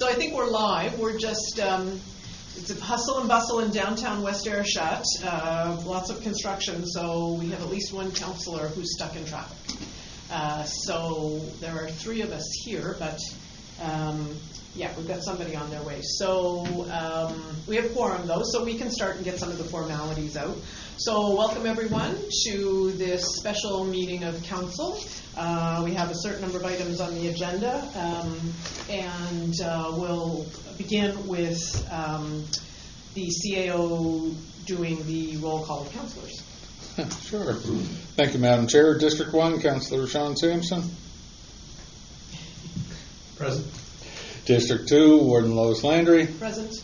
So I think we're live. We're just, it's a hustle and bustle in downtown West Ayrshire. Lots of construction, so we have at least one councillor who's stuck in traffic. So there are three of us here, but yeah, we've got somebody on their way. So we have quorum though, so we can start and get some of the formalities out. So welcome everyone to this special meeting of council. We have a certain number of items on the agenda, and we'll begin with the CAO doing the roll call of councillors. Sure. Thank you, Madam Chair. District 1, Councillor Sean Sampson. Present. District 2, Warden Lois Landry. Present.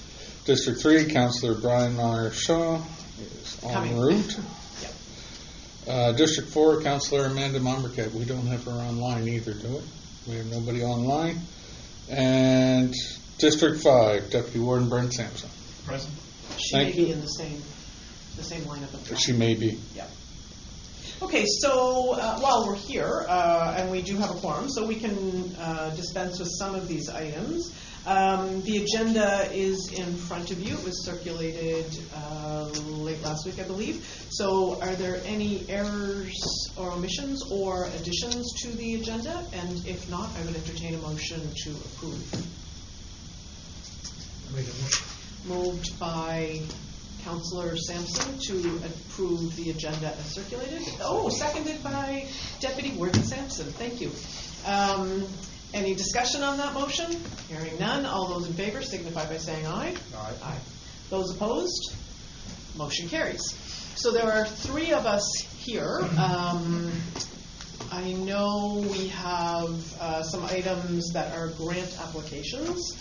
District 3, Councillor Brian Myers Shaw is en route. Yep. District 4, Councillor Amanda Mombercat. We don't have her online either, do we? We have nobody online. And District 5, Deputy Warden Brent Sampson. Present. She may be in the same lineup of time. She may be. Yeah. Okay, so while we're here, and we do have a quorum, so we can dispense with some of these items. The agenda is in front of you. It was circulated late last week, I believe. So are there any errors or omissions or additions to the agenda? And if not, I would entertain a motion to approve. Moved by Councillor Sampson to approve the agenda as circulated. Oh, seconded by Deputy Warden Sampson. Thank you. Any discussion on that motion? Hearing none. All those in favor signify by saying aye. Aye. Aye. Those opposed? Motion carries. So there are three of us here. I know we have some items that are grant applications.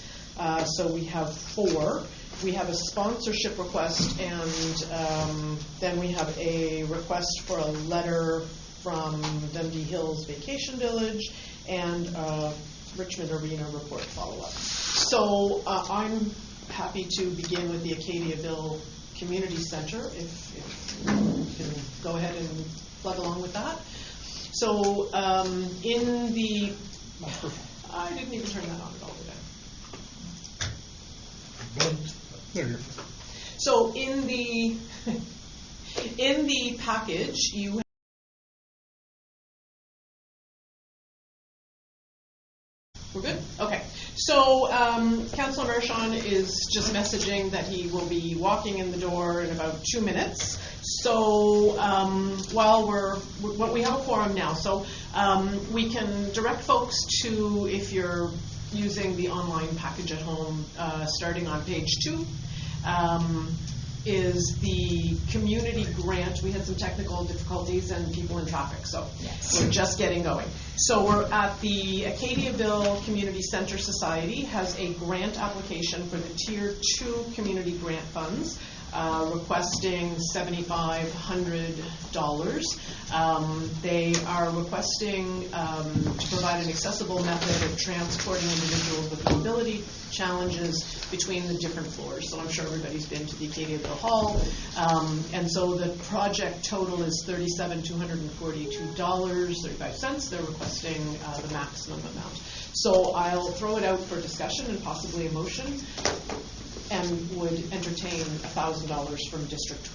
So we have 4. We have a sponsorship request, and then we have a request for a letter from Dundee Hills Vacation Village and Richmond Arena report follow-up. So I'm happy to begin with the Acadiaville Community Center, if you can go ahead and plug along with that. So in the... I didn't even turn that on at all today. So in the package, you we're good? Okay. So Councillor Mershon is just messaging that he will be walking in the door in about 2 minutes. So while we have a quorum now, so we can direct folks to, if you're using the online package at home, starting on page 2, is the community grant. We had some technical difficulties and people in traffic, so yes. We're just getting going. So we're at the Acadiaville Community Center Society has a grant application for the Tier 2 community grant funds, requesting $7,500. They are requesting to provide an accessible method of transporting individuals with mobility challenges between the different floors. So I'm sure everybody's been to the Acadiaville Hall. And so the project total is $3,742.35. They're requesting the maximum amount. So I'll throw it out for discussion and possibly a motion, and would entertain $1,000 from District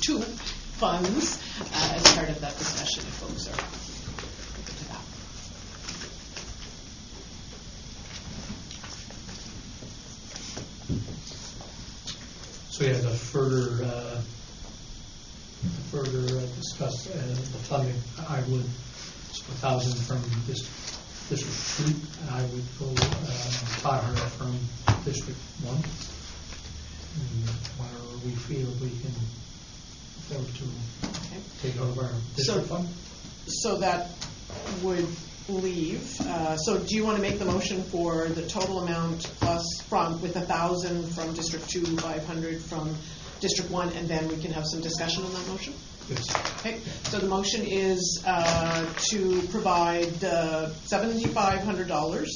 2 funds as part of that discussion if folks are open to that. So yeah, to further discuss the funding, I would, so 1,000 from District 2, and I would go 500 from District 1. And whatever we feel we can afford to take out of our district fund. So that would leave. So do you want to make the motion for the total amount plus with 1,000 from District 2, 500 from District 1, and then we can have some discussion on that motion? Yes. Okay. So the motion is to provide $7,500.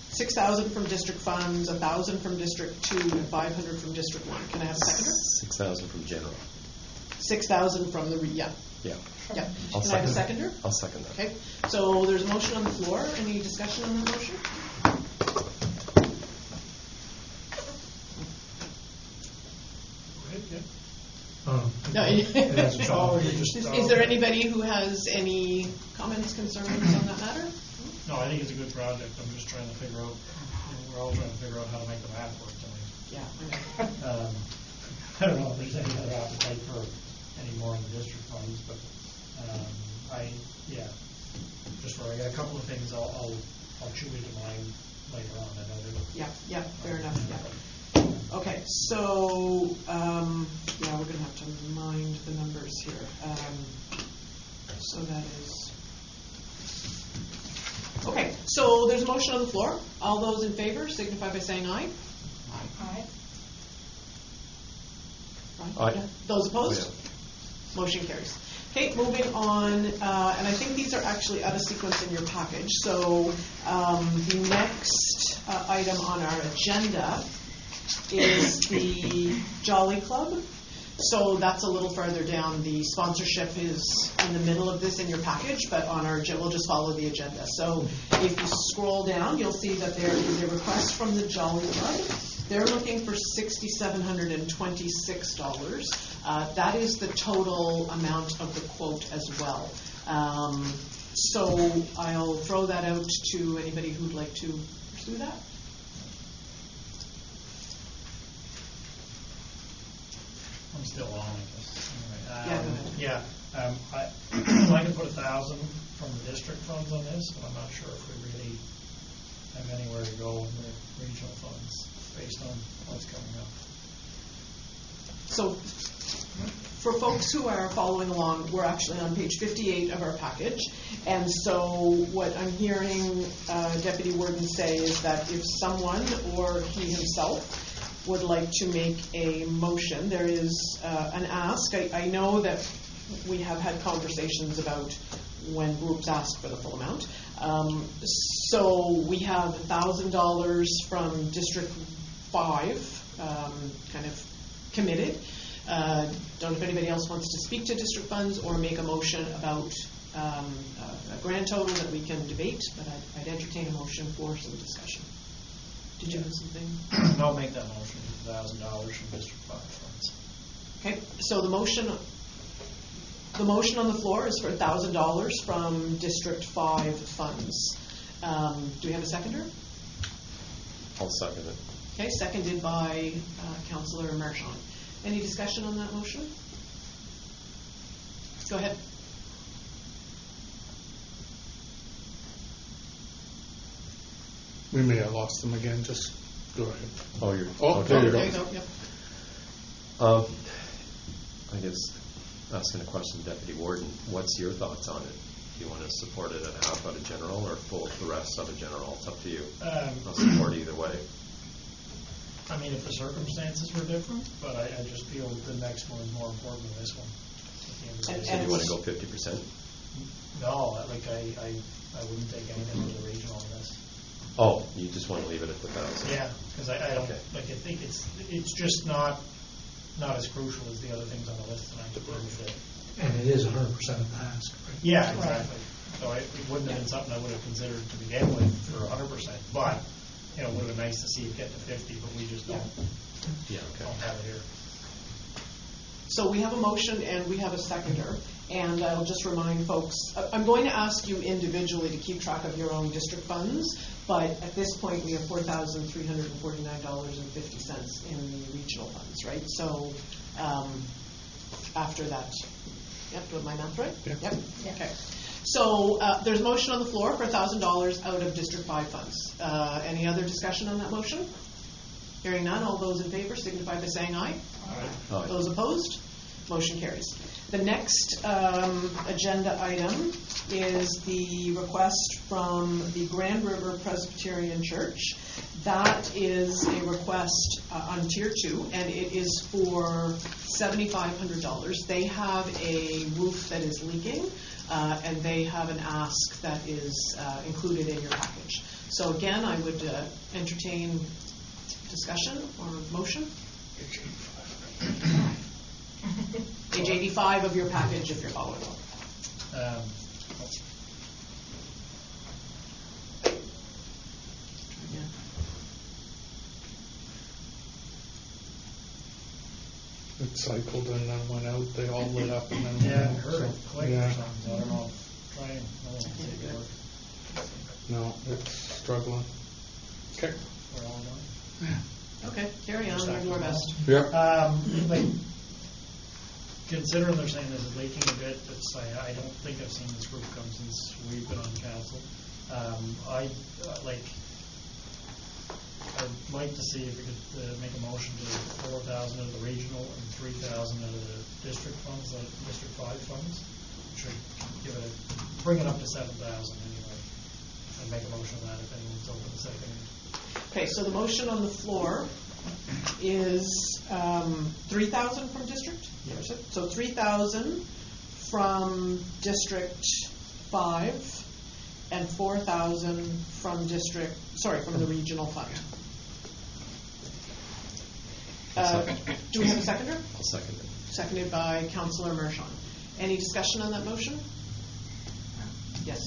6,000 from district funds, 1,000 from District 2, and 500 from District 1. Can I have a seconder? 6,000 from general. 6,000 from the Yeah. Yeah. I'll Can I have a seconder? I'll second that. Okay. So there's a motion on the floor. Any discussion on the motion? No, That's a job. Is there anybody who has any comments, concerns on that matter? No, I think it's a good project. I'm just trying to figure out, we're all trying to figure out how to make the math work tonight. Yeah, I know. I don't know if there's any other appetite for any more in the district funds, but just where I got a couple of things, I'll chew into mine later on. I know they look. Yeah, fair enough, yeah. Okay, so, we're going to have to mind the numbers here. So that is, okay, so there's a motion on the floor. All those in favor signify by saying aye. Aye. Right? Those opposed? Motion carries. Okay, moving on, and I think these are actually out of sequence in your package. So the next item on our agenda is the Jolly Club. So that's a little further down. The sponsorship is in the middle of this in your package, but on our we'll just follow the agenda. So if you scroll down, you'll see that there is a request from the Jolly Club. They're looking for $6,726. That is the total amount of the quote as well. So I'll throw that out to anybody who'd like to pursue that. I'm still on, I guess. Yeah, I can put 1,000 from the district funds on this, but I'm not sure if we really have anywhere to go in the regional funds based on what's coming up. So for folks who are following along, we're actually on page 58 of our package. And so what I'm hearing Deputy Warden say is that if someone or he himself would like to make a motion, there is an ask. I know that we have had conversations about when groups ask for the full amount. So we have $1,000 from District 5 kind of committed. Don't know if anybody else wants to speak to district funds or make a motion about a grand total that we can debate, but I'd entertain a motion for some discussion. Did you have something? I'll make that motion, $1,000 from District 5 funds. Okay, so the motion on the floor is for $1,000 from District 5 funds. Do we have a seconder? I'll second it. Okay, seconded by Councillor Marchand. Any discussion on that motion? Go ahead. We may have lost them again. Just go ahead. Oh, you're. Oh, okay. there you There go. you go. Yep. I guess asking a question, Deputy Warden, what's your thoughts on it? Do you want to support it at half out of general or full the rest out of general? It's up to you. I'll support either way. I mean, if the circumstances were different, but I just feel the next one is more important than this one. And So you want to go 50%? No, like I wouldn't take anything to the regional on this. Oh, you just want to leave it at the 1,000? Yeah, because I don't Okay. like. I think it's just not as crucial as the other things on the list tonight. And it is 100% of the ask, right? Yeah, exactly. So it wouldn't have been something I would have considered to begin with for 100%. But it would have been nice to see it get to 50, but we just don't don't have it here. So we have a motion and we have a seconder. And I'll just remind folks, I'm going to ask you individually to keep track of your own district funds, but at this point we have $4,349.50 in the regional funds, right? So after that, do I have my math right? Yeah. Yep. Okay. So there's a motion on the floor for $1,000 out of District 5 funds. Any other discussion on that motion? Hearing none, all those in favor signify by saying aye. Aye. Those opposed? Motion carries. The next agenda item is the request from the Grand River Presbyterian Church. That is a request on Tier 2, and it is for $7,500. They have a roof that is leaking, and they have an ask that is included in your package. So again, I would entertain discussion or motion. Page 85 of your package if you're following along. It cycled and then went out. They all lit up and then Yeah, I went out. heard it So, click yeah. or something, so I don't know. Try and, I don't know if it work. No, it's struggling. Okay. We're all done. Okay, carry on, we'll do our best. Yeah. Like, considering they're saying this is leaking a bit, I don't think I've seen this roof come since we've been on council. I'd like to see if we could make a motion to 4,000 out of the regional and 3,000 out of the district funds, like District 5 funds. Should bring it up to 7,000 anyway. I'd make a motion on that if anyone's open to second. Okay, so the motion on the floor is 3,000 from district? Yes. So 3,000 from District 5 and 4,000 from from the regional fund. Do we have a seconder? I'll second it. Seconded by Councillor Mershon. Any discussion on that motion? Yes.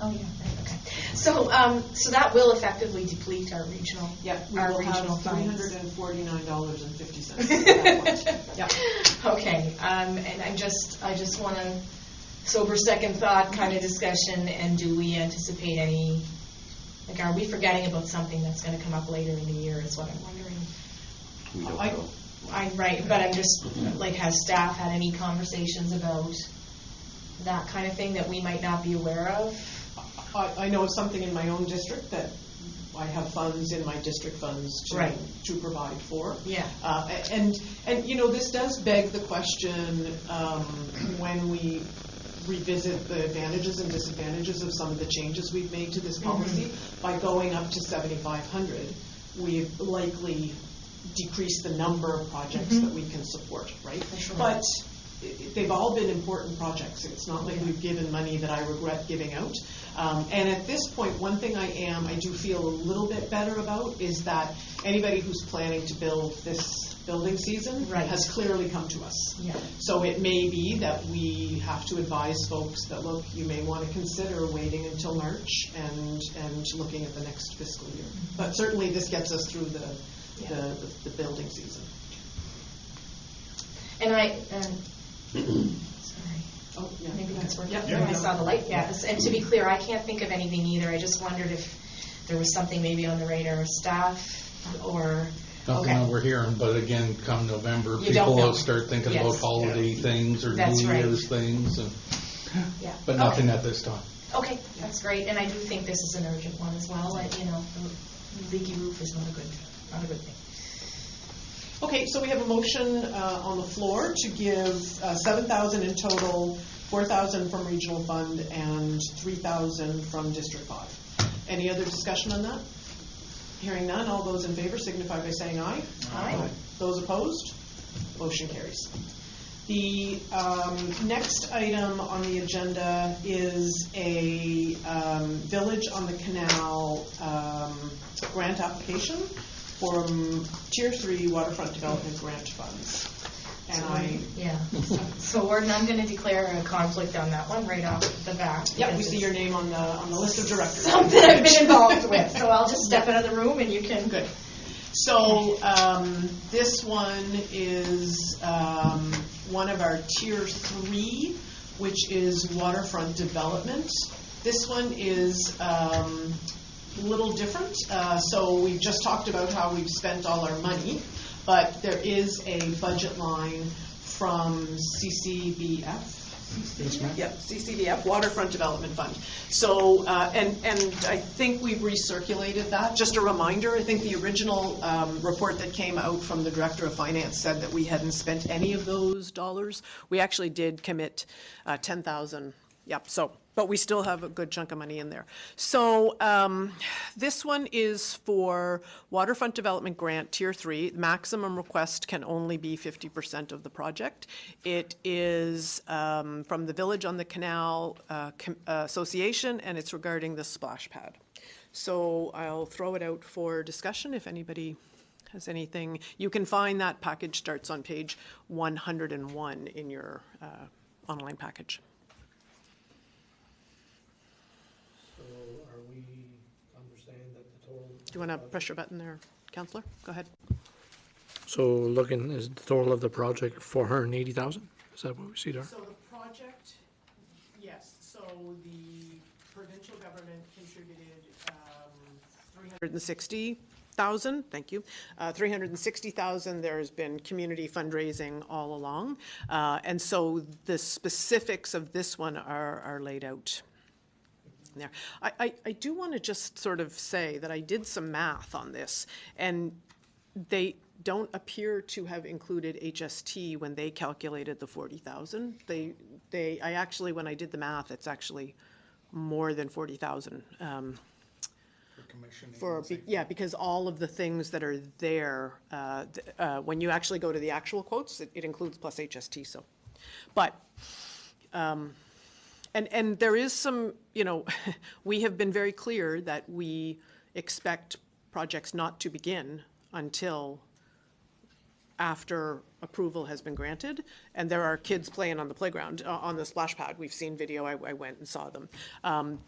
Oh, yeah, right, okay. So, so that will effectively deplete our regional, Yeah, we our will regional have funds. $349.50 at that point. Yeah. Okay, and I just want to sober second thought kind of discussion, and do we anticipate any, like, are we forgetting about something that's going to come up later in the year is what I'm wondering. We don't I- know. Right, but I'm just, like, has staff had any conversations about that kind of thing that we might not be aware of? I know of something in my own district that I have funds in my district funds to provide for. Yeah. And you know, this does beg the question when we revisit the advantages and disadvantages of some of the changes we've made to this policy. By going up to 7,500, we've likely decreased the number of projects that we can support, right? For sure. But they've all been important projects. It's not like we've given money that I regret giving out. And at this point, one thing I do feel a little bit better about is that anybody who's planning to build this building season has clearly come to us. Yeah. So it may be that we have to advise folks that, look, you may want to consider waiting until March and looking at the next fiscal year. But certainly this gets us through the building season. And sorry. Oh, yeah. Maybe that's working. Yeah. I saw the light. Yeah. And to be clear, I can't think of anything either. I just wondered if there was something maybe on the radar of staff or. Nothing that we're hearing, but again, come November, You people don't know. will start thinking about holiday things or That's New right. Year's things, and, Yeah. but nothing at this time. Okay, that's great. And I do think this is an urgent one as well. You know, the leaky roof is not a good thing. Okay, so we have a motion on the floor to give 7,000 in total, 4,000 from regional fund and 3,000 from District 5. Any other discussion on that? Hearing none, all those in favor signify by saying aye. Aye. Those opposed? Motion carries. The next item on the agenda is a Village on the Canal grant application from Tier 3 Waterfront Development Grant Funds. And So, Warden, I'm going to declare a conflict on that one right off the bat. we see your name on the list of directors. Something I've been involved with. So I'll just step out of the room and you can. Good. So this one is one of our Tier 3, which is waterfront development. This one is a little different. So we've just talked about how we've spent all our money, but there is a budget line from CCBF. Yes, ma'am. Yep, CCDF, Waterfront Development Fund. So, and I think we've recirculated that. Just a reminder, I think the original report that came out from the Director of Finance said that we hadn't spent any of those dollars. We actually did commit 10,000. Yep, so, but we still have a good chunk of money in there. So this one is for Waterfront Development Grant Tier 3. Maximum request can only be 50% of the project. It is from the Village on the Canal Association, and it's regarding the splash pad. So I'll throw it out for discussion if anybody has anything. You can find that package starts on page 101 in your online package. Are we understanding that the total? Do you want to press your button there, Councillor? Go ahead. So looking, is the total of the project 480,000? Is that what we see there? So the project, yes, so the provincial government contributed 360,000, thank you. 360,000, there's been community fundraising all along. And so the specifics of this one are laid out there. I do want to just sort of say that I did some math on this, and they don't appear to have included HST when they calculated the 40,000. I actually, when I did the math, it's actually more than 40,000. For commissioning. Because all of the things that are there, when you actually go to the actual quotes, it includes plus HST. So, but and there is some, we have been very clear that we expect projects not to begin until after approval has been granted, and there are kids playing on the playground, on the splash pad. We've seen video, I went and saw them.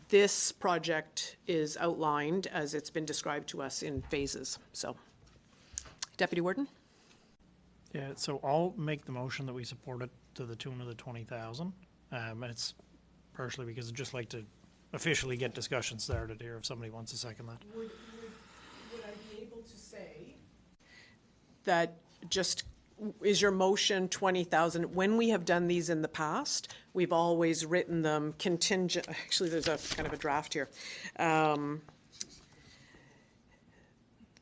This project is outlined as it's been described to us in phases, so. Deputy Warden? Yeah, so I'll make the motion that we support it to the tune of the 20,000. And it's partially because I'd just like to officially get discussion started here if somebody wants to second that. Would I be able to say that just, is your motion 20,000? When we have done these in the past, we've always written them contingent, actually there's a kind of a draft here.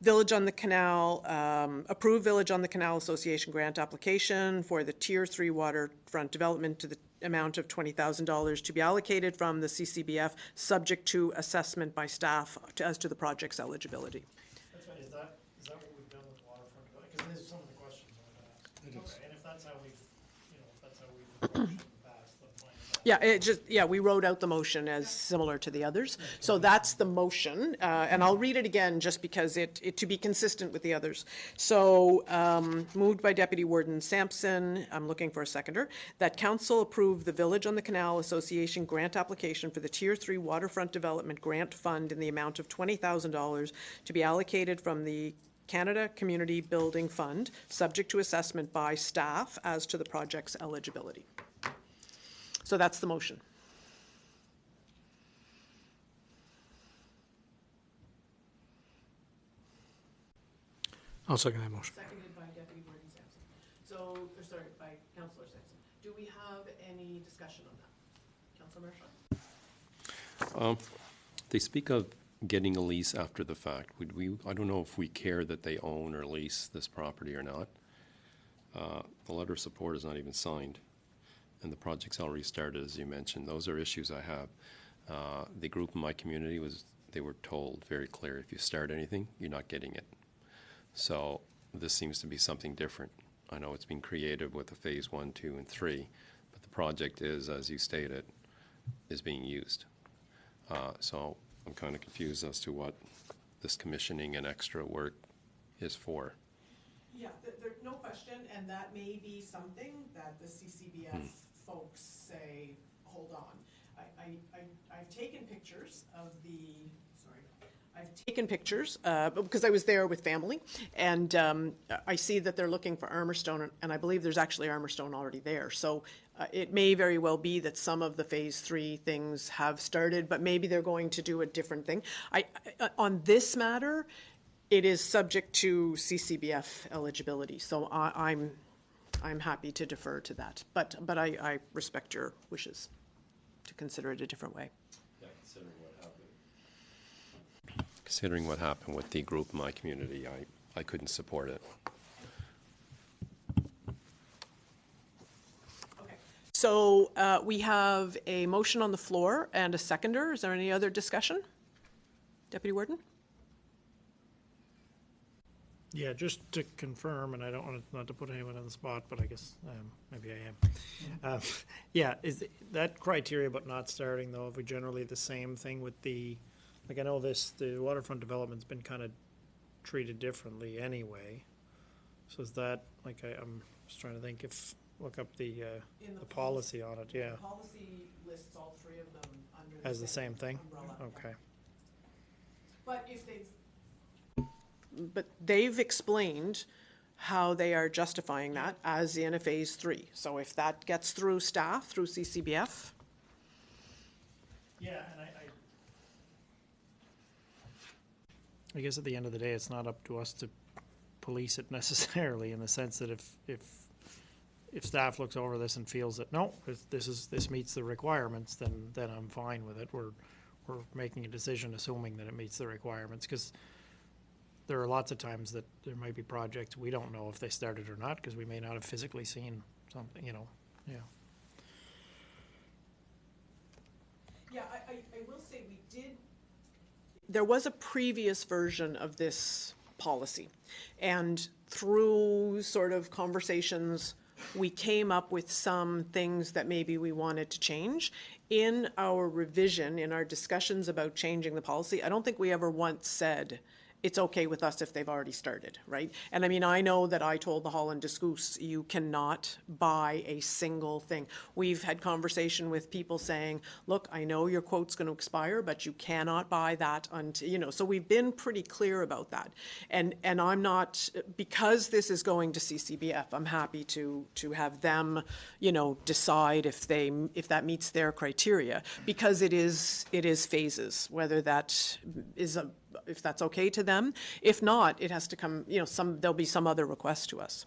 Village on the Canal, approve Village on the Canal Association grant application for the Tier 3 waterfront development to the amount of $20,000 to be allocated from the CCBF, subject to assessment by staff as to the project's eligibility. That's right. Is that what we've done with waterfront? Because these are some of the questions I would ask. Okay. And if that's how we've approached it in the past, then fine. We wrote out the motion as similar to the others. So that's the motion, and I'll read it again just because it to be consistent with the others. So moved by Deputy Warden Sampson, I'm looking for a seconder, that Council approve the Village on the Canal Association grant application for the Tier 3 Waterfront Development Grant Fund in the amount of $20,000 to be allocated from the Canada Community Building Fund, subject to assessment by staff as to the project's eligibility. So that's the motion. I'll second that motion. Seconded by Deputy Warden Sampson. By Councillor Sampson. Do we have any discussion on that? Councillor Marchand? They speak of getting a lease after the fact. I don't know if we care that they own or lease this property or not. The letter of support is not even signed, and the project's already started, as you mentioned. Those are issues I have. The group in my community they were told very clear, if you start anything, you're not getting it. So this seems to be something different. I know it's been creative with the phase 1, 2, and 3, but the project is, as you stated, is being used. So I'm kind of confused as to what this commissioning and extra work is for. Yeah, there's no question, and that may be something that the CCBF folks say, hold on. I've taken pictures of because I was there with family, and I see that they're looking for armor stone, and I believe there's actually armor stone already there. So it may very well be that some of the phase 3 things have started, but maybe they're going to do a different thing. On this matter, it is subject to CCBF eligibility, so I'm happy to defer to that. But I respect your wishes to consider it a different way. Yeah, considering what happened with the group in my community, I couldn't support it. Okay. So we have a motion on the floor and a seconder. Is there any other discussion? Deputy Warden? Yeah, just to confirm, and I don't want not to put anyone on the spot, but I guess maybe I am. Is that criteria about not starting, though, are we generally the same thing with the, like I know the waterfront development's been kind of treated differently anyway. So is that, I'm just trying to think look up the policy on it, yeah. The policy lists all three of them under as the same thing? Umbrella. Okay. But they've explained how they are justifying that as in a phase 3. So if that gets through staff, through CCBF, Yeah, and I guess at the end of the day, it's not up to us to police it necessarily, in the sense that if staff looks over this and feels that, no, this meets the requirements, then I'm fine with it. We're making a decision assuming that it meets the requirements, because there are lots of times that there might be projects we don't know if they started or not, because we may not have physically seen something, yeah. Yeah, I will say we did. There was a previous version of this policy, and through sort of conversations, we came up with some things that maybe we wanted to change. In our revision, in our discussions about changing the policy, I don't think we ever once said, it's okay with us if they've already started, right? And I mean, I know that I told the Holland Discourse, you cannot buy a single thing. We've had conversation with people saying, look, I know your quote's going to expire, but you cannot buy that until, so we've been pretty clear about that. And I'm not, because this is going to CCBF, I'm happy to have them, decide if that meets their criteria, because it is phases, whether that is if that's okay to them. If not, it has to come, there'll be some other request to us.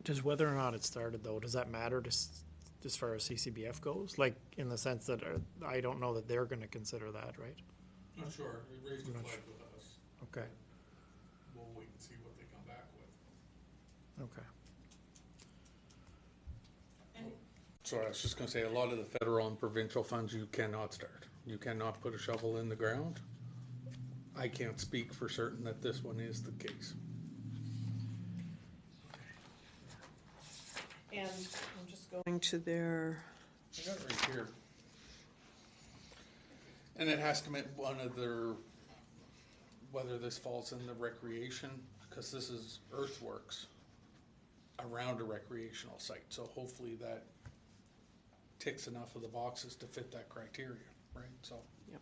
Does whether or not it started, though, does that matter as far as CCBF goes? Like, in the sense that I don't know that they're going to consider that, right? Not sure. We raised the flag with us. Okay. We'll wait and see what they come back with. Okay. So I was just going to say, a lot of the federal and provincial funds you cannot start. You cannot put a shovel in the ground. I can't speak for certain that this one is the case. And I'm just going to their... I got it right here. And it has to meet one of their, whether this falls in the recreation, because this is earthworks around a recreational site. So hopefully that ticks enough of the boxes to fit that criteria, right? So. Yep.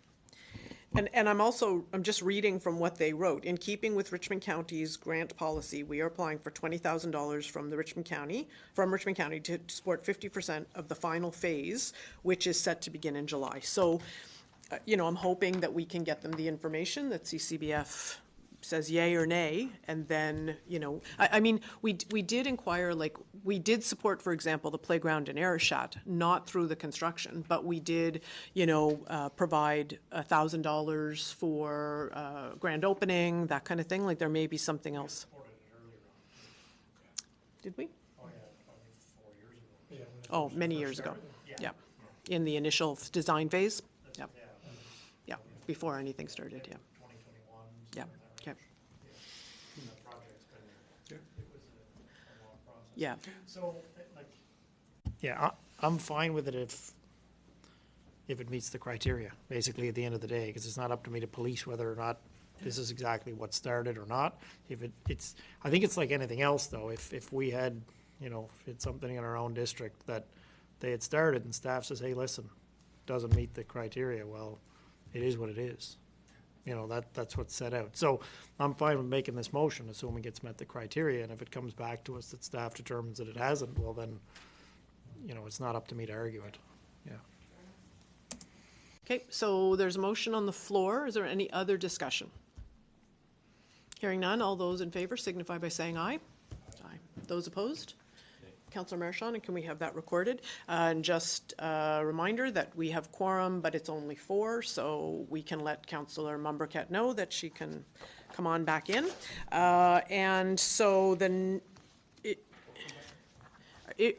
And I'm just reading from what they wrote. In keeping with Richmond County's grant policy, we are applying for $20,000 from Richmond County to support 50% of the final phase, which is set to begin in July. So, I'm hoping that we can get them the information that CCBF says yay or nay, and then, I mean, we did inquire, we did support, for example, the playground in Arishat, not through the construction, but we did, provide $1,000 for grand opening, that kind of thing. Like, there may be something else. supported it earlier on. Did we? Oh, yeah, probably 4 years ago. Yeah, when it Oh, first- many first years ago. started. Yeah. In the initial design phase? That's- Yep. Yeah, Yeah, before anything started, yeah. 2021. Yeah, something like that. okay. Yeah. The project's been, it was a long process. Yeah. So, Yeah, I'm fine with it if it meets the criteria, basically, at the end of the day, because it's not up to me to police whether or not this is exactly what started or not. I think it's like anything else, though. If we had, if it's something in our own district that they had started and staff says, hey, listen, doesn't meet the criteria, well, it is what it is. That's what's set out. So I'm fine with making this motion, assuming it's met the criteria, and if it comes back to us that staff determines that it hasn't, well then, it's not up to me to argue it. Yeah. Okay, so there's a motion on the floor. Is there any other discussion? Hearing none, all those in favor signify by saying aye. Aye. Those opposed? Councillor Marchand, and can we have that recorded? And just a reminder that we have quorum, but it's only 4, so we can let Councillor Mumbercat know that she can come on back in. And so then,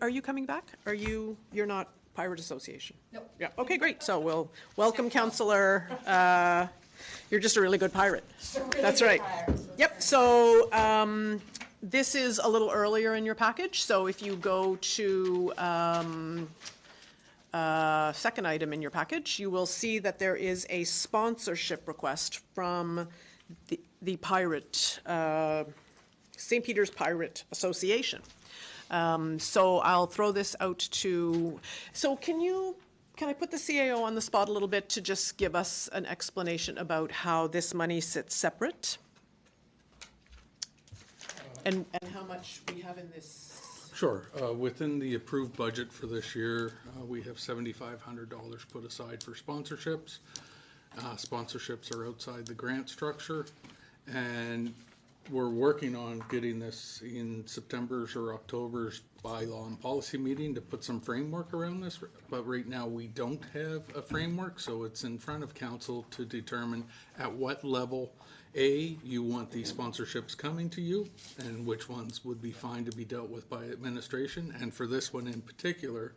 are you coming back? You're not Pirate Association? No. Yeah, okay, great. So we'll welcome Councillor, you're just a really good pirate. That's right. Yep, so this is a little earlier in your package, so if you go to second item in your package, you will see that there is a sponsorship request from the Pirate, St. Peter's Pirate Association. So I'll throw this out to, so can I put the CAO on the spot a little bit to just give us an explanation about how this money sits separate? And how much we have in this? Sure. Within the approved budget for this year, we have $7,500 put aside for sponsorships. Sponsorships are outside the grant structure, and we're working on getting this in September's or October's bylaw and policy meeting to put some framework around this. But right now, we don't have a framework, so it's in front of council to determine at what level, A, you want these sponsorships coming to you, and which ones would be fine to be dealt with by administration. And for this one in particular,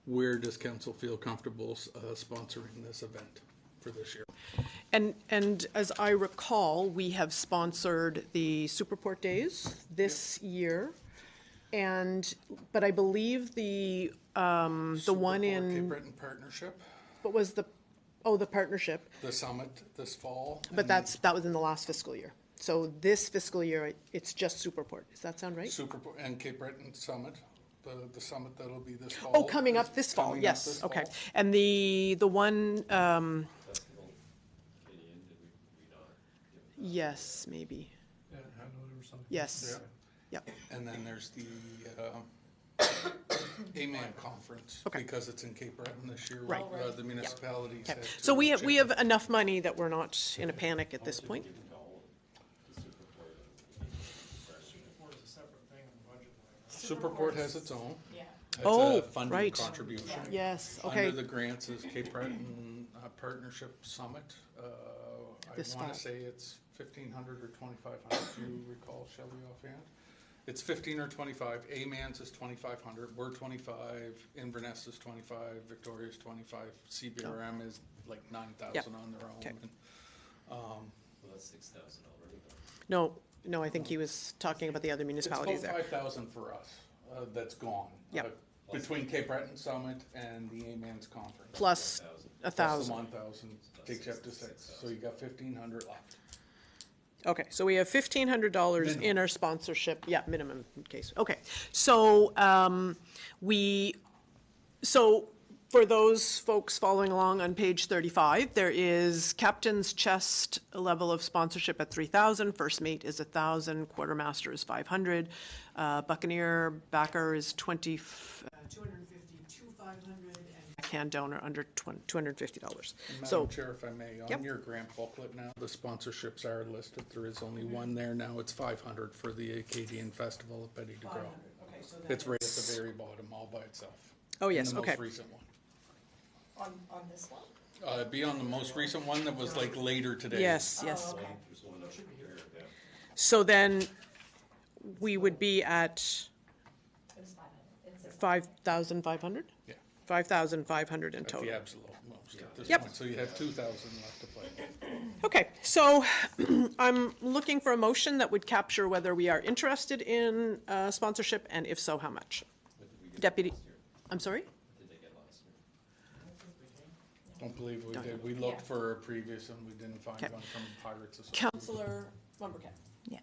where does council feel comfortable sponsoring this event for this year? And as I recall, we have sponsored the Superport Days this year. But I believe the one Cape in, Breton Partnership, what was the partnership, the summit this fall. but that was in the last fiscal year. So this fiscal year, it's just Superport. Does that sound right? Superport and Cape Breton Summit, the summit that'll be this fall. Oh, coming up this fall, Coming up yes, this okay. fall. And the one, yes, maybe, yes, yep. And then there's the AMAN conference, Okay. because it's in Cape Breton this year. Right. The municipalities Okay. had So to we chip have in. enough money that we're not in a panic at this point? Superport is a separate thing in the budget line, right? Superport has its own. Yeah. It's Oh, a funding right. contribution. Yes, okay. Under the grants is Cape Breton Partnership Summit. I This want fall. to say it's 1,500 or 2,500. Do you recall, Shelley, offhand? It's 15 or 25. AMAN's is 2,500. We're 25. Inverness is 25. Victoria's 25. CBRM is like 9,000 Yep. on their own. Okay. And, Well, that's 6,000 already. No, I think he was talking about the other it's municipalities about there. 5,000 for us. That's gone. Yep. Between Cape Breton Summit and the AMAN's conference. Plus Plus 1,000. the 1,000 takes you up to 6. So you got 1,500 left. Okay, so we have $1,500 in Minimum. our sponsorship, yeah, minimum in case, okay. So, so for those folks following along on page 35, there is captain's chest level of sponsorship at 3,000, first mate is 1,000, quartermaster is 500, buccaneer backer is 250 to 500, and backhand donor under $250. So, Madam Chair, if I may, Yep. on your grant booklet now, the sponsorships are listed. There is only one there now. It's 500 for the Acadian Festival at Betty DeGrow. okay, so It's right at the very bottom, all by itself. Oh, yes, In the okay. most recent one. On this one? Be on the most recent one that was like later today. Yes, yes. Okay. There's one up here, yeah. So then we would be at It's 500. It's 5,500? Yeah, 5,500 in at the total. absolute most at this Yep. point. So you have 2,000 left to play. Okay, so I'm looking for a motion that would capture whether we are interested in sponsorship, and if so, how much. What did we get Deputy, last year? I'm sorry? What did they get last year? Don't believe we did. We looked for a previous and we didn't find Okay. one from Pirates Association. Councillor Lumbercat. Yeah,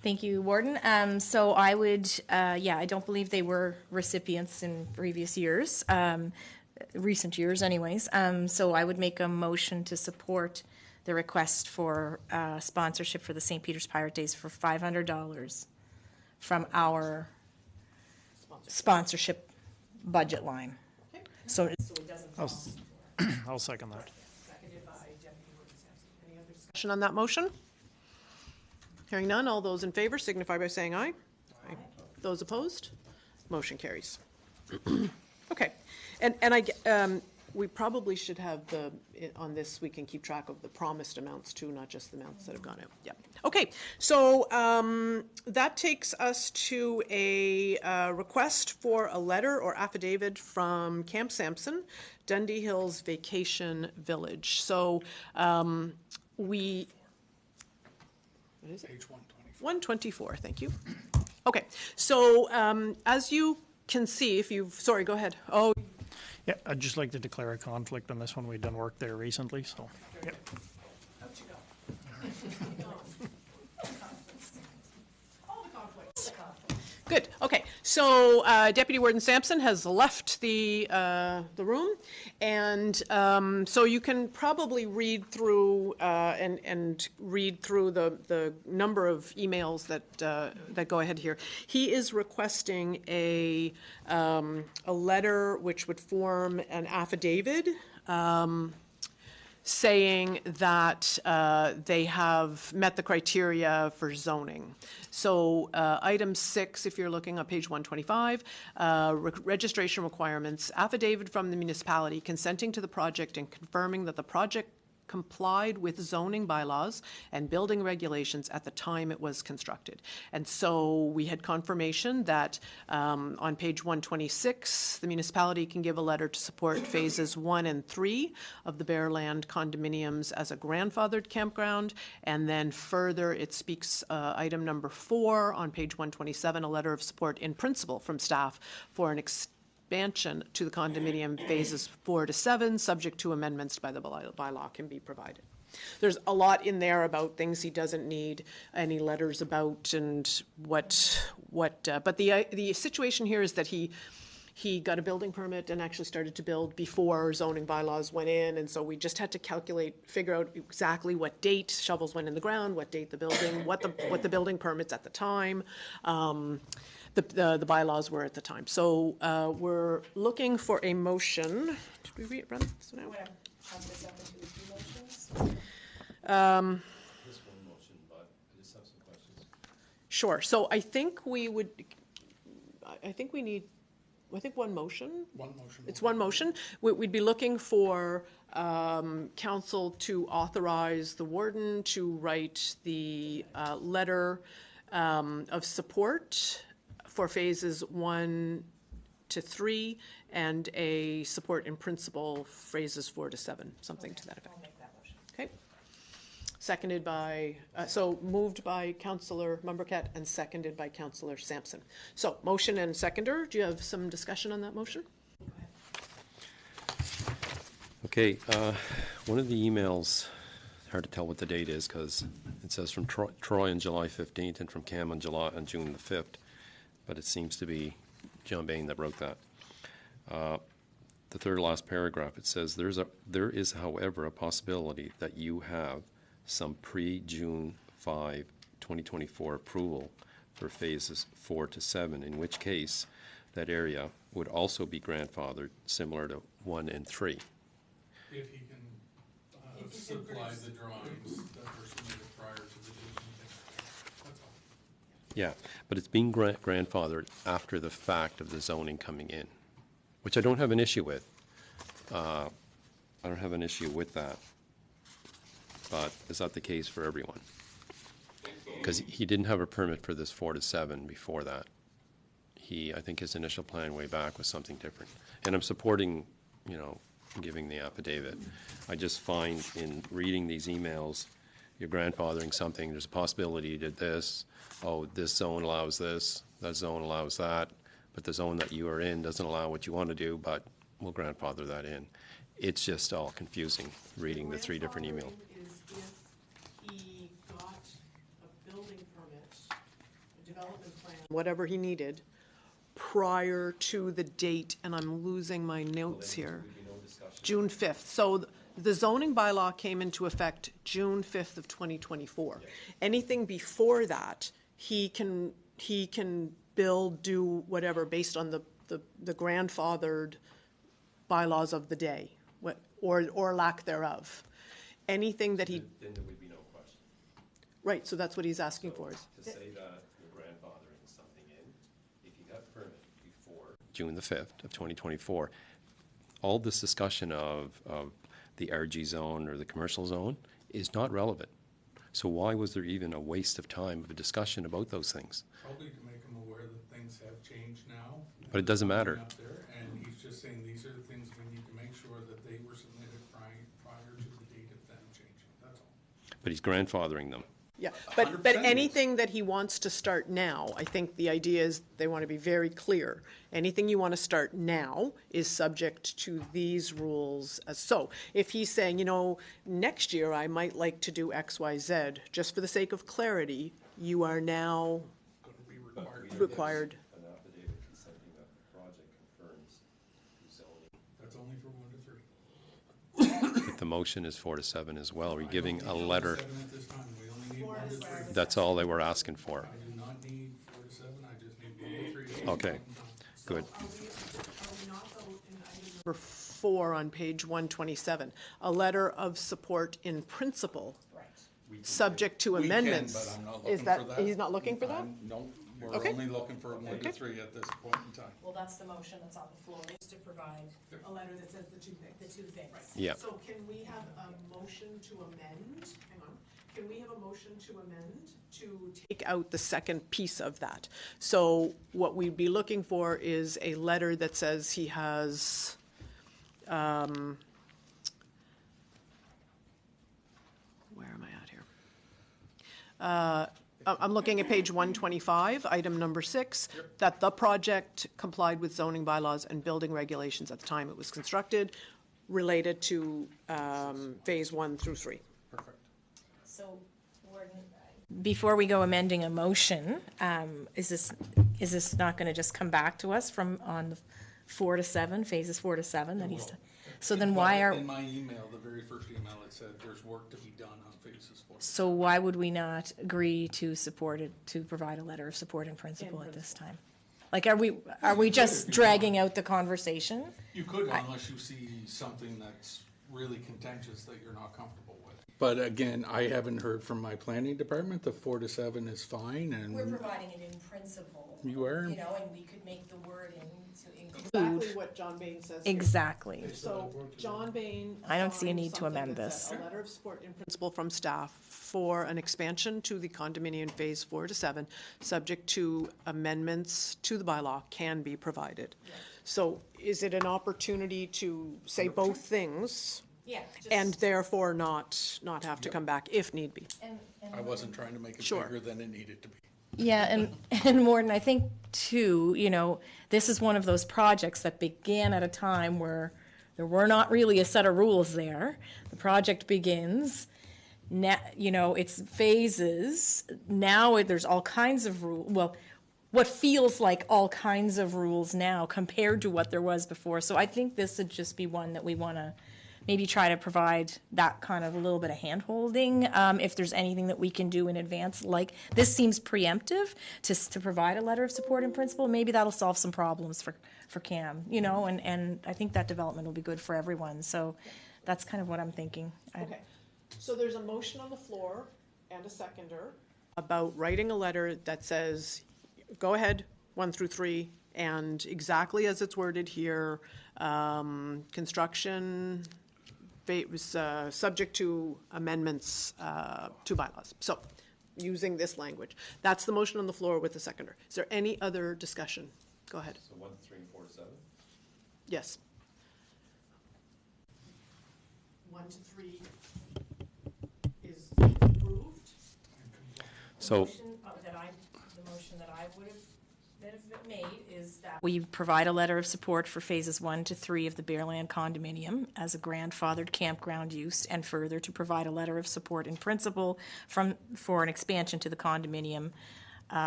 thank you, Warden. So I would, I don't believe they were recipients in previous years, recent years anyways. So I would make a motion to support the request for sponsorship for the St. Peter's Pirate Days for $500 from our sponsorship budget line. So I'll second that. Seconded by Deputy Warden Sampson. Any other discussion on that motion? Hearing none, all those in favor signify by saying aye. Aye. Those opposed? Motion carries. Okay, and we probably should have on this, we can keep track of the promised amounts too, not just the amounts that have gone out. Yep. Okay, so that takes us to a request for a letter or affidavit from Camp Sampson, Dundee Hills Vacation Village. So what is it? Page 124. 124, thank you. Okay, so as you can see, sorry, go ahead. Oh, Yeah, I'd just like to declare a conflict on this one. We've done work there recently, so. Yep. how'd you go? All the conflicts. Good, okay. So Deputy Warden Sampson has left the room, and so you can probably read through and read through the number of emails that go ahead here. He is requesting a letter which would form an affidavit saying that they have met the criteria for zoning. So item 6, if you're looking on page 125, registration requirements, affidavit from the municipality consenting to the project and confirming that the project complied with zoning bylaws and building regulations at the time it was constructed. And so we had confirmation that on page 126, the municipality can give a letter to support phases 1 and 3 of the Bearland condominiums as a grandfathered campground. And then further, it speaks item number 4 on page 127, a letter of support in principle from staff for an expansion to the condominium phases 4 to 7, subject to amendments by the bylaw can be provided. There's a lot in there about things he doesn't need any letters about and what. But the situation here is that he got a building permit and actually started to build before zoning bylaws went in, and so we just had to figure out exactly what date shovels went in the ground, what date the building, what the building permits at the time. The bylaws were at the time. So we're looking for a motion. Did we run this one out? Whatever. Chop this up into 3 motions. Just one motion, but I just have some questions. Sure. So I think we need one motion. One motion. It's one motion. We'd be looking for council to authorize the warden to write the letter of support for phases 1 to 3 and a support in principle phases 4 to 7, something to that effect. I'll make that motion. Okay. Seconded by, so moved by Councillor Mumbercat and seconded by Councillor Sampson. So motion and seconder, do you have some discussion on that motion? Okay, one of the emails, it's hard to tell what the date is because it says from Troy on July 15th and from Cam on June the 5th, but it seems to be John Bain that wrote that. The third last paragraph, it says, there is, however, a possibility that you have some pre-June 5, 2024 approval for phases 4 to 7, in which case that area would also be grandfathered similar to 1 and 3. If he can supply the drawings that were submitted prior to the date. That's all. Yeah, but it's being grandfathered after the fact of the zoning coming in, which I don't have an issue with. I don't have an issue with that. But is that the case for everyone? Because he didn't have a permit for this 4 to 7 before that. I think his initial plan way back was something different. And I'm supporting, giving the affidavit. I just find in reading these emails, you're grandfathering something, there's a possibility you did this, this zone allows this, that zone allows that, but the zone that you are in doesn't allow what you want to do, but we'll grandfather that in. It's just all confusing reading the 3 different emails. Is if he got a building permit, a development plan, whatever he needed, prior to the date, and I'm losing my notes here, June 5th. So the zoning bylaw came into effect June 5th of 2024. Yes. Anything before that, he can build, do whatever based on the grandfathered bylaws of the day, or lack thereof. Anything that he... Then there would be no question. Right, so that's what he's asking for. To say that you're grandfathering something in, if you got a permit before June the 5th of 2024, all this discussion of the RG zone or the commercial zone is not relevant. So why was there even a waste of time of a discussion about those things? Probably to make him aware that things have changed now. But it doesn't matter. Up there, and he's just saying these are the things we need to make sure that they were submitted prior to the date of them changing. That's all. But he's grandfathering them. Yeah, but 100%. anything that he wants to start now, I think the idea is they want to be very clear. Anything you want to start now is subject to these rules. So if he's saying, next year I might like to do X, Y, Z, just for the sake of clarity, you are now Going to be required. motion is 4 to 7 as well. Are we giving a letter? 7 at this time. We only need 1 to 3. That's all they were asking for. I do not need 4 to 7, I just need 1 to 3 at this Okay. point in time. Good. Are we not though in item number 4 on page 127, a letter of support in principle, subject to We can, amendments? but I'm not Is looking that, for that. he's not looking for that? No, we're Okay. only looking for 1 to 3 at this point in time. Well, that's the motion that's on the floor, is to provide A letter that says the two things. the two things. Yeah. So can we have a motion to amend, hang on, can we have a motion to amend to take out the second piece of that? So what we'd be looking for is a letter that says he has, where am I at here? I'm looking at page 125, item number 6, that the project complied with zoning bylaws and building regulations at the time it was constructed, related to phase 1 through 3. Perfect. So, Warden, Before we go amending a motion, is this not going to just come back to us from on the 4 to 7, phases 4 to 7 that he's done? So then why are, In my email, the very first email, it said there's work to be done on phases 4. so why would we not agree to support it, to provide a letter of support in principle at this time? Like, are we just dragging out the conversation? You could, unless you see something that's really contentious that you're not comfortable with. But again, I haven't heard from my planning department. The 4 to 7 is fine, and we're providing it in principle. You are? You know, and we could make the wording to include. Exactly what John Bain says here. Exactly. So John Bain. I don't see a signed need to something amend that this. said, a letter of support in principle from staff for an expansion to the condominium phase 4 to 7, subject to amendments to the bylaw can be provided. So is it an opportunity to say both things Yeah. Just, and therefore not have to come back if need be? and I wasn't trying to make it Sure. bigger than it needed to be. Yeah, and Morton, I think too, this is one of those projects that began at a time where there were not really a set of rules there. The project begins, now, it's phases. Now there's all kinds of rules. Well, what feels like all kinds of rules now compared to what there was before. So I think this would just be one that we want to maybe try to provide that kind of a little bit of hand-holding, if there's anything that we can do in advance. Like, this seems preemptive to provide a letter of support in principle. Maybe that'll solve some problems for Cam, and I think that development will be good for everyone. So that's kind of what I'm thinking. Okay, so there's a motion on the floor and a seconder about writing a letter that says, go ahead, 1 through 3, and exactly as it's worded here, construction was subject to amendments to bylaws. So, using this language. That's the motion on the floor with the seconder. Is there any other discussion? Go ahead. So 1 to 3 and 4 to 7? Yes. 1 to 3 is approved. So, The motion that I would have made is that we provide a letter of support for phases 1 to 3 of the Bearland condominium as a grandfathered campground use, and further to provide a letter of support in principle for an expansion to the condominium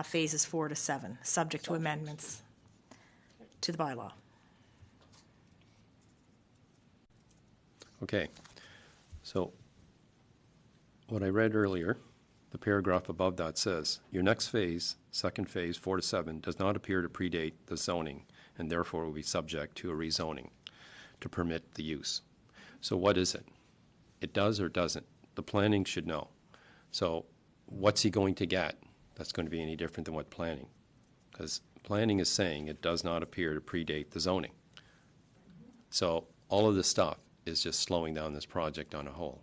phases 4 to 7, subject to amendments to the bylaw. okay. So, what I read earlier, the paragraph above that says, your next phase, second phase, 4 to 7, does not appear to predate the zoning and therefore will be subject to a rezoning to permit the use. So what is it? It does or doesn't? The planning should know. So what's he going to get that's going to be any different than what planning? Because planning is saying it does not appear to predate the zoning. So all of this stuff is just slowing down this project on a whole.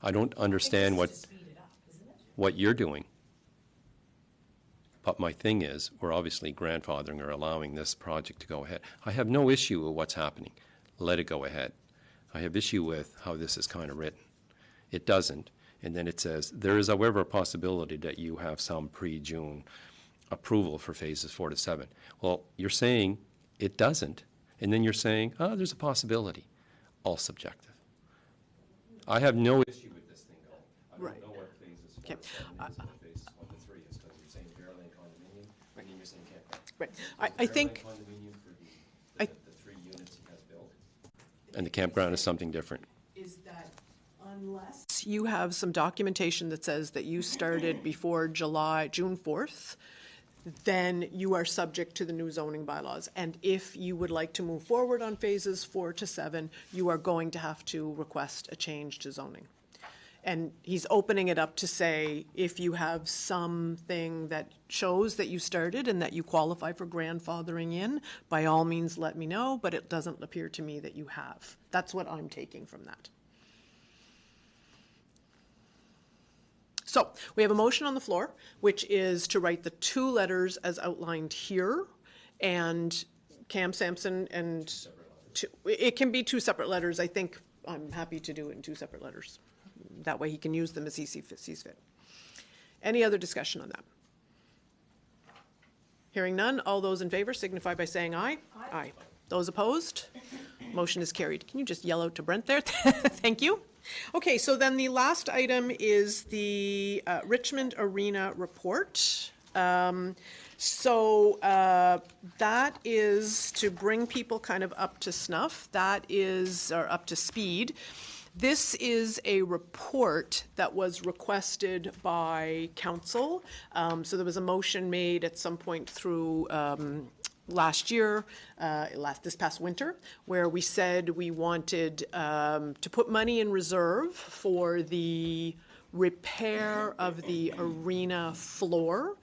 I don't understand what you're doing. But my thing is, we're obviously grandfathering or allowing this project to go ahead. I have no issue with what's happening. Let it go ahead. I have issue with how this is kind of written. It doesn't. And then it says, there is, however, a possibility that you have some pre-June approval for phases 4 to 7. Well, you're saying it doesn't. And then you're saying, oh, there's a possibility. All subjective. I have no issue with this thing going. I Right. don't know what phases 4 Okay. to 7 is and what phases 1 to 3 is, because you're saying Bearland condominium, and then you're saying campground. Right. So I is think, Bearland condominium for I- the 3 units he has built? And the campground is something different. Is that unless you have some documentation that says that you started before June 4th, then you are subject to the new zoning bylaws. And if you would like to move forward on phases 4 to 7, you are going to have to request a change to zoning. And he's opening it up to say, if you have something that shows that you started and that you qualify for grandfathering in, by all means let me know, but it doesn't appear to me that you have. That's what I'm taking from that. So we have a motion on the floor, which is to write the 2 letters as outlined here, and Cam Sampson and it can be 2 separate letters. I think I'm happy to do it in 2 separate letters. That way he can use them as he sees fit. Any other discussion on that? Hearing none, all those in favor signify by saying aye. Aye. Those opposed? Motion is carried. Can you just yell out to Brent there? Thank you. Okay, so then the last item is the Richmond Arena report. That is to bring people kind of up to snuff. Or up to speed. This is a report that was requested by council. So there was a motion made at some point through last year, this past winter, where we said we wanted to put money in reserve for the repair of the arena floor,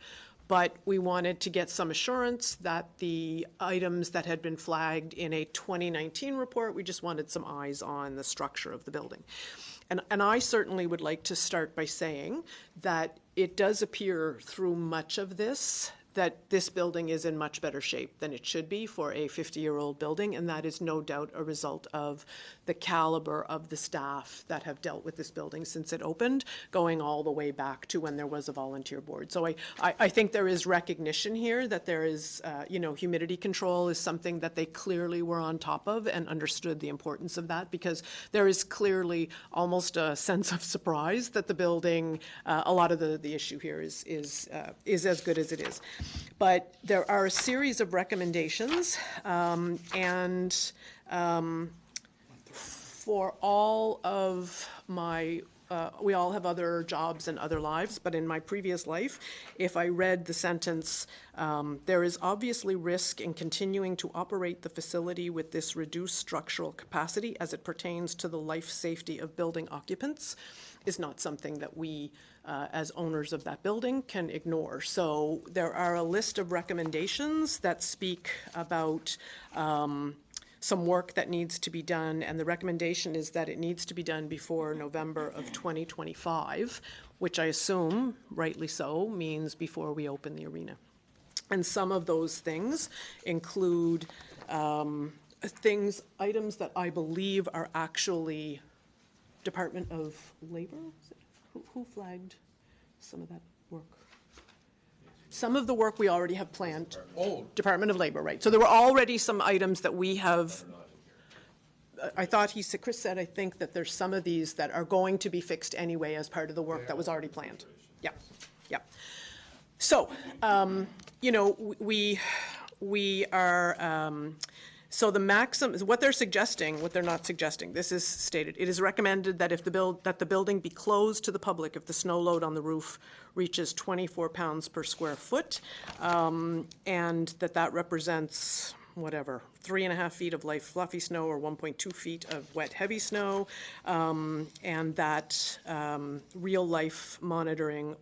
but we wanted to get some assurance that the items that had been flagged in a 2019 report, we just wanted some eyes on the structure of the building. And I certainly would like to start by saying that it does appear through much of this that this building is in much better shape than it should be for a 50-year-old building, and that is no doubt a result of the caliber of the staff that have dealt with this building since it opened, going all the way back to when there was a volunteer board. So I think there is recognition here that there is, humidity control is something that they clearly were on top of and understood the importance of that, because there is clearly almost a sense of surprise that the building, a lot of the issue here is as good as it is. But there are a series of recommendations, for all of my, we all have other jobs and other lives, but in my previous life, if I read the sentence, there is obviously risk in continuing to operate the facility with this reduced structural capacity as it pertains to the life safety of building occupants, is not something that we, as owners of that building, can ignore. So there are a list of recommendations that speak about some work that needs to be done, and the recommendation is that it needs to be done before November of 2025, which I assume, rightly so, means before we open the arena. And some of those things include items that I believe are actually Department of Labor? Who flagged some of that work? Some of the work we already have planned. Oh. Department of Labor, right. So there were already some items that we have. I thought Chris said, I think that there's some of these that are going to be fixed anyway as part of the work that was already planned. Yeah, yeah. So, we are, so the maximum, what they're suggesting, what they're not suggesting, this is stated, it is recommended that if that the building be closed to the public if the snow load on the roof reaches 24 pounds per square foot, and that represents, 3.5 feet of light fluffy snow or 1.2 feet of wet heavy snow, and that real life monitoring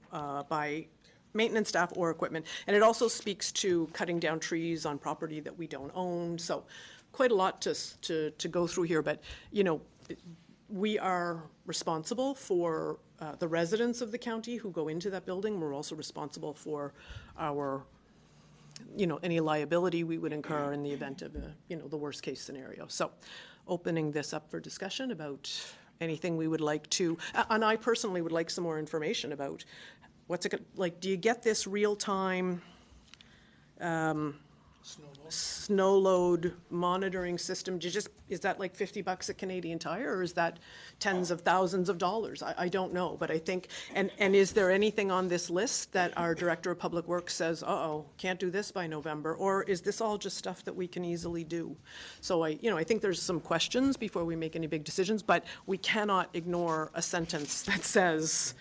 by maintenance staff or equipment. And it also speaks to cutting down trees on property that we don't own. So quite a lot to go through here, but we are responsible for the residents of the county who go into that building. We're also responsible for our any liability we would incur in the event of the worst case scenario. So opening this up for discussion about anything we would like to, and I personally would like some more information about what's it like. Do you get this real time snow load monitoring system, is that like $50 a Canadian Tire, or is that tens of thousands of dollars? I don't know, but I think, and is there anything on this list that our Director of Public Works says, uh-oh, can't do this by November, or is this all just stuff that we can easily do? So I think there's some questions before we make any big decisions, but we cannot ignore a sentence that says,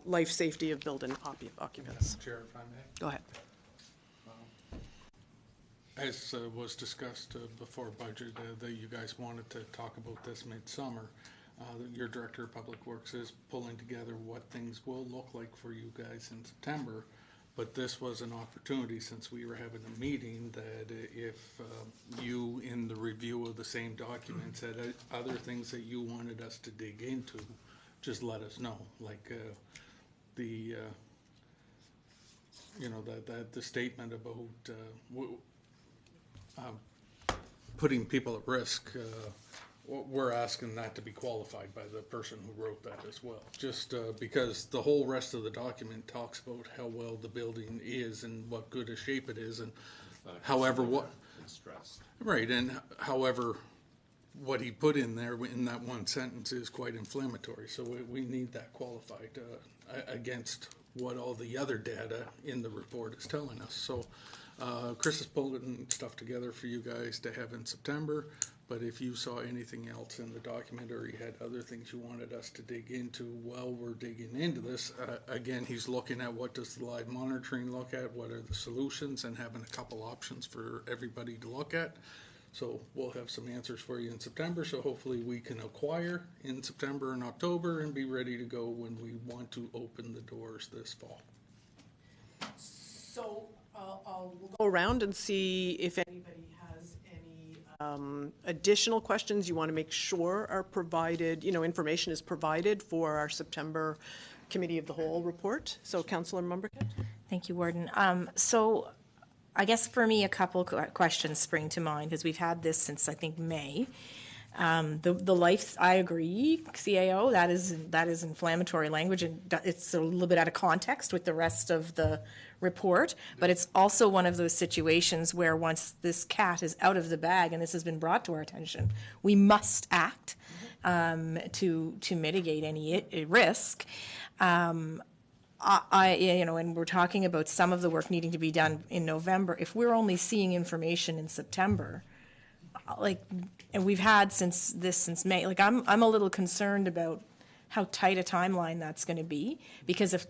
life safety of building occupants. Chair, if I may. Go ahead. As was discussed before budget, that you guys wanted to talk about this midsummer. Your Director of Public Works is pulling together what things will look like for you guys in September. But this was an opportunity, since we were having a meeting, that if you, in the review of the same documents, had other things that you wanted us to dig into, just let us know. Like the statement about putting people at risk. We're asking that to be qualified by the person who wrote that as well. Just because the whole rest of the document talks about how well the building is and what good a shape it is, and however what right, and however what he put in there in that one sentence is quite inflammatory. So we need that qualified against what all the other data in the report is telling us. So Chris is pulling stuff together for you guys to have in September. But if you saw anything else in the document, or you had other things you wanted us to dig into while we're digging into this, again, he's looking at what does the live monitoring look at, what are the solutions, and having a couple options for everybody to look at. So we'll have some answers for you in September, so hopefully we can acquire in September and October and be ready to go when we want to open the doors this fall. So we'll go around and see if anybody has any additional questions you want to make sure are provided, information is provided for our September Committee of the Whole report. So Councillor Mumbercat. Thank you, Warden. So I guess for me, a couple questions spring to mind, because we've had this since, I think, May. The life, I agree, CAO, that is inflammatory language, and it's a little bit out of context with the rest of the report, but it's also one of those situations where once this cat is out of the bag, and this has been brought to our attention, we must act to mitigate any risk. And we're talking about some of the work needing to be done in November. If we're only seeing information in September, and we've had since May, I'm a little concerned about how tight a timeline that's going to be, because if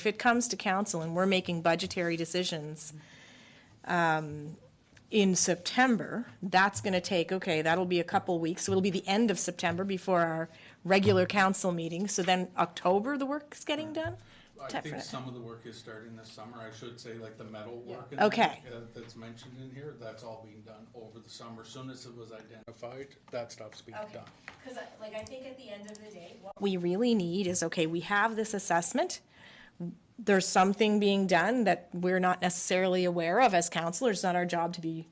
it comes to council and we're making budgetary decisions in September, that's going to take, that'll be a couple weeks, so it'll be the end of September before our regular council meeting, so then October the work's getting done? I think some of the work is starting this summer. I should say, like the metal work that's mentioned in here, that's all being done over the summer. As soon as it was identified, that stuff's being done. Because I think at the end of the day, what we really need is, we have this assessment. There's something being done that we're not necessarily aware of as councillors. It's not our job to be,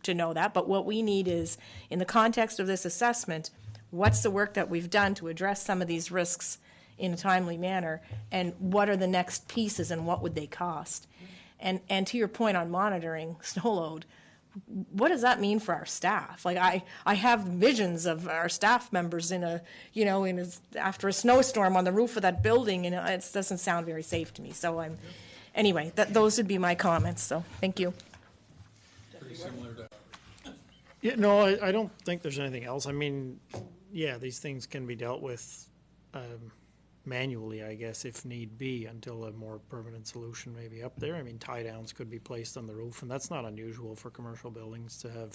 to know that. But what we need is, in the context of this assessment, what's the work that we've done to address some of these risks in a timely manner, and what are the next pieces, and what would they cost? And to your point on monitoring snow load, what does that mean for our staff? I have visions of our staff members after a snowstorm on the roof of that building, and it doesn't sound very safe to me. So anyway, those would be my comments. So thank you. Pretty similar to. Yeah, no, I don't think there's anything else. I mean, yeah, these things can be dealt with manually, I guess, if need be, until a more permanent solution may be up there. I mean, tie downs could be placed on the roof, and that's not unusual for commercial buildings to have,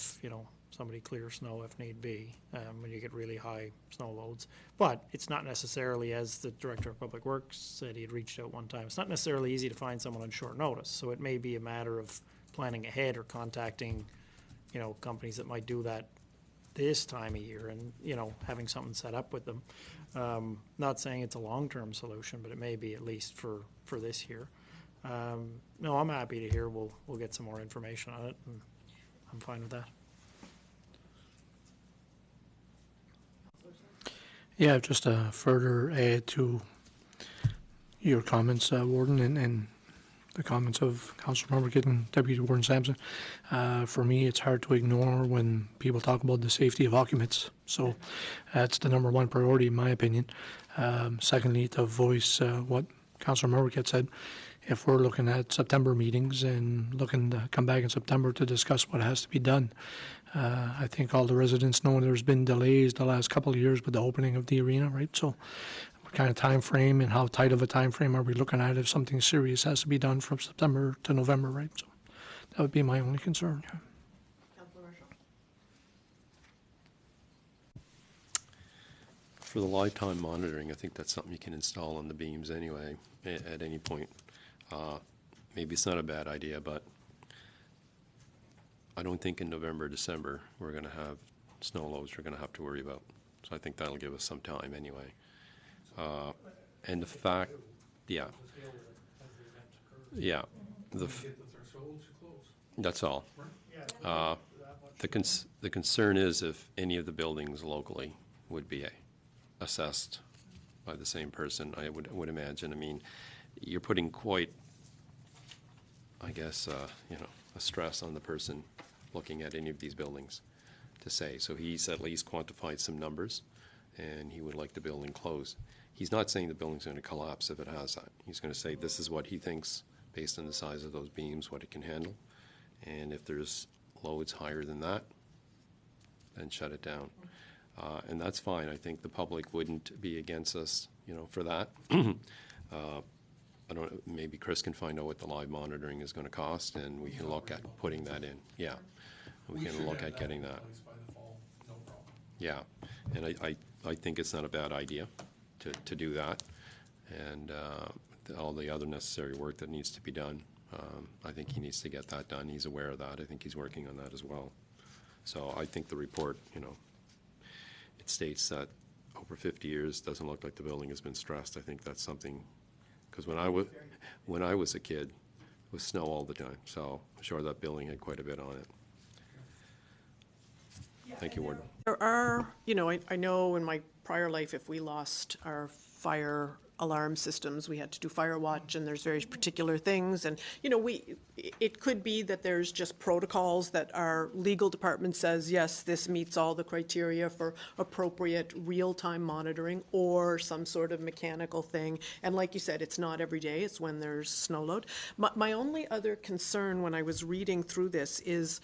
somebody clear snow if need be, when you get really high snow loads. But it's not necessarily, as the Director of Public Works said, he had reached out one time, it's not necessarily easy to find someone on short notice. So it may be a matter of planning ahead or contacting, companies that might do that this time of year, and having something set up with them. Not saying it's a long-term solution, but it may be at least for this year. No, I'm happy to hear. We'll get some more information on it, and I'm fine with that. Yeah, just a further add to your comments, Warden, and the comments of Councilmember Kidd and Deputy Warden Sampson. For me, it's hard to ignore when people talk about the safety of occupants. So that's the number one priority, in my opinion. Secondly, to voice what Councilmember Kidd said, if we're looking at September meetings and looking to come back in September to discuss what has to be done, I think all the residents know there's been delays the last couple of years with the opening of the arena, right? So what kind of time frame and how tight of a time frame are we looking at if something serious has to be done from September to November, right? So that would be my only concern. Yeah. Councillor Marshall? For the lifetime monitoring, I think that's something you can install on the beams anyway at any point. Maybe it's not a bad idea, but I don't think in November, December, we're going to have snow loads we're going to have to worry about. So I think that'll give us some time anyway. And the fact, yeah. Yeah. That's all. The concern is if any of the buildings locally would be assessed by the same person, I would imagine. I mean, you're putting quite, I guess, a stress on the person looking at any of these buildings to say. So he's at least quantified some numbers, and he would like the building closed. He's not saying the building's going to collapse if it has that. He's going to say this is what he thinks based on the size of those beams, what it can handle. And if there's loads higher than that, then shut it down. And that's fine. I think the public wouldn't be against us, for that. I don't. Maybe Chris can find out what the live monitoring is going to cost, and we can look at putting that in. Yeah, we can look at getting that. Yeah, and I think it's not a bad idea to do that, and all the other necessary work that needs to be done. I think he needs to get that done. He's aware of that. I think he's working on that as well. So I think the report, it states that over 50 years doesn't look like the building has been stressed. I think that's something, because when I was a kid, it was snow all the time. So I'm sure that building had quite a bit on it. Thank you, Warden. There are, I know in my prior life, if we lost our fire alarm systems, we had to do fire watch, and there's very particular things. And, it could be that there's just protocols that our legal department says, yes, this meets all the criteria for appropriate real-time monitoring, or some sort of mechanical thing. And like you said, it's not every day, it's when there's snow load. My only other concern when I was reading through this is,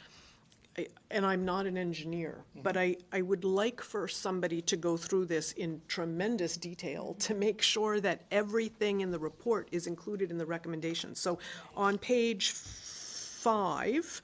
and I'm not an engineer, but I would like for somebody to go through this in tremendous detail to make sure that everything in the report is included in the recommendations. So on page 5,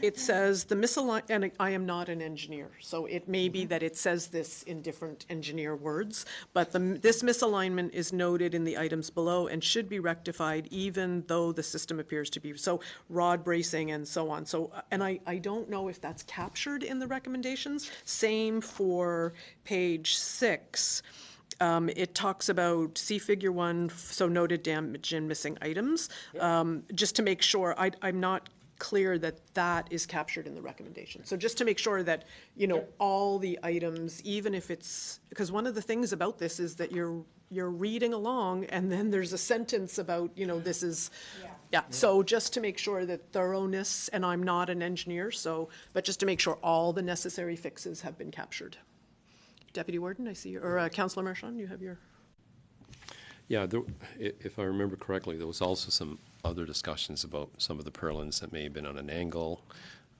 it says the misalignment, and I am not an engineer, so it may be that it says this in different engineer words, but this misalignment is noted in the items below and should be rectified even though the system appears to be, so rod bracing and so on. So, and I don't know if that's captured in the recommendations. Same for page 6. It talks about, see figure 1, so noted damage and missing items. Just to make sure, I'm not clear that that is captured in the recommendation. So just to make sure that, all the items, even if it's, because one of the things about this is that you're reading along and then there's a sentence about, this is, yeah. So just to make sure that thoroughness, and I'm not an engineer, so, but just to make sure all the necessary fixes have been captured. Deputy Warden, I see, or Councillor Marchand, you have your... Yeah, if I remember correctly, there was also some other discussions about some of the purlins that may have been on an angle.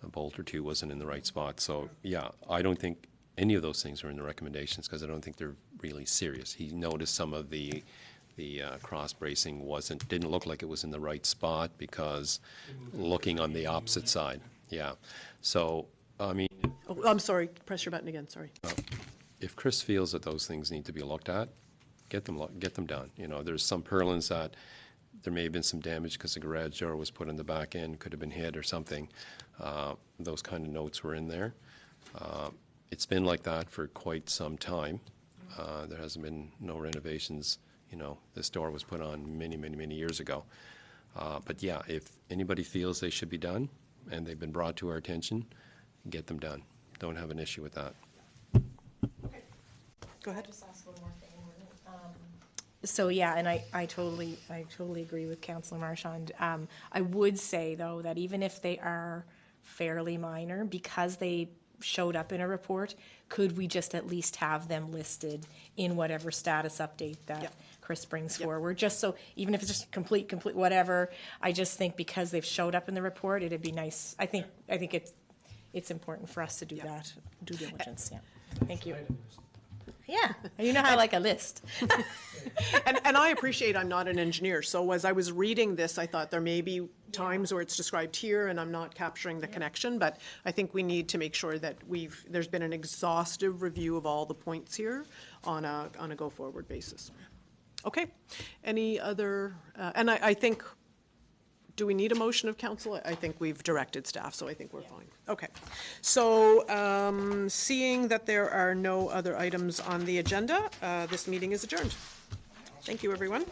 A bolt or two wasn't in the right spot. So, yeah, I don't think any of those things are in the recommendations because I don't think they're really serious. He noticed some of the cross bracing didn't look like it was in the right spot because looking on the opposite side. Yeah. So, I mean... Oh, I'm sorry. Press your button again. Sorry. If Chris feels that those things need to be looked at, get them done. There's some purlins that there may have been some damage because the garage door was put in the back end, could have been hit or something. Those kind of notes were in there. It's been like that for quite some time. There hasn't been no renovations. This door was put on many, many, many years ago. But yeah, if anybody feels they should be done and they've been brought to our attention, get them done. Don't have an issue with that. Go ahead. I'll just ask one more thing. So, yeah, and I totally agree with Councillor Marchand. I would say, though, that even if they are fairly minor, because they showed up in a report, could we just at least have them listed in whatever status update that Yep. Chris brings forward? Just so, even if it's just complete, whatever, I just think because they've showed up in the report, it'd be nice. I think it's important for us to do that due diligence, yeah. Thank you. Yeah, you know how I like a list. And I appreciate I'm not an engineer, so as I was reading this, I thought there may be times where it's described here and I'm not capturing the connection, but I think we need to make sure that there's been an exhaustive review of all the points here on a go-forward basis. Okay, any other, and I think, do we need a motion of council? I think we've directed staff, so I think we're fine. Okay, so seeing that there are no other items on the agenda, this meeting is adjourned. Thank you, everyone.